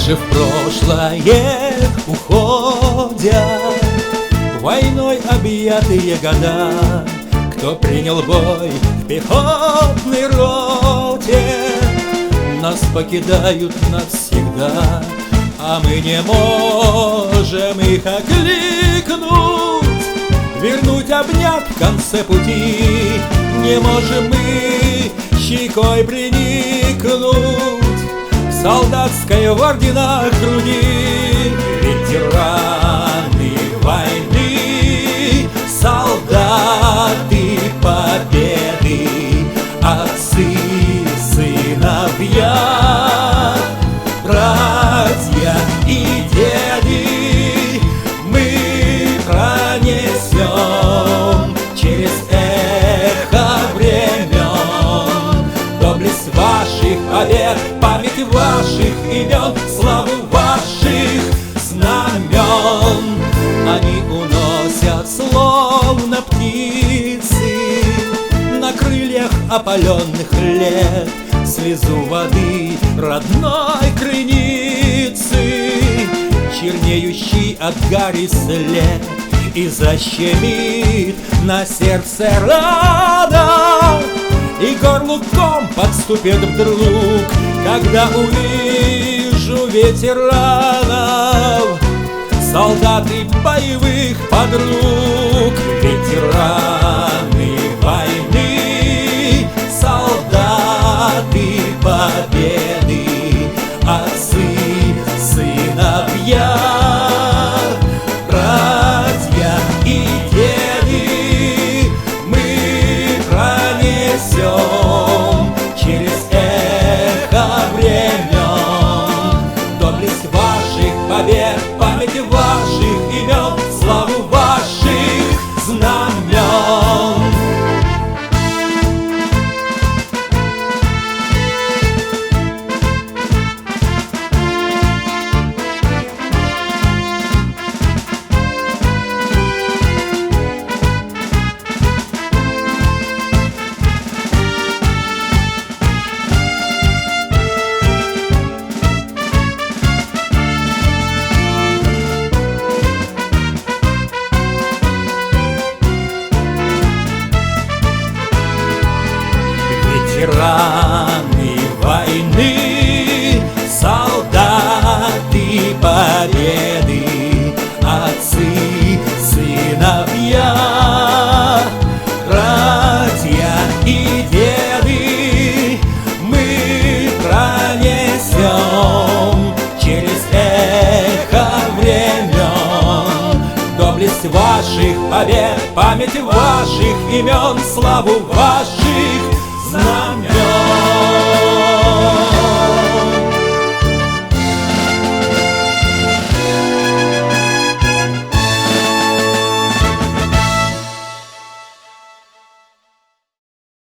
Наши в прошлое уходят, войной объятые года. Кто принял бой в пехотной роте, нас покидают навсегда, а мы не можем их окликнуть, вернуть, обнять в конце пути. Не можем мы щекой приникнуть к солдатской в орденах груди. Ветераны войны, солдаты победы, отцы, сыновья, братья и деды, мы пронесем через эхо времен доблесть ваших побед, память ваших имен, славу ваших знамен. Они уносят, словно птицы, на крыльях опаленных лет, слезу воды родной крыницы, чернеющий от гари след, и защемит на сердце рана, и горлу ком подступит вдруг, когда увижу ветеранов, солдат и боевых подруг. Ветераны войны, солдаты победы, отцы, сыновья, братья и деды, мы пронесем через эхо времен доблесть ваших побед, память ваших имен, славу ваших знамен. Ветераны войны, солдаты победы, отцы, сыновья, братья и деды, мы пронесем через эхо времен доблесть ваших побед, память ваших имен, славу ваших знамен.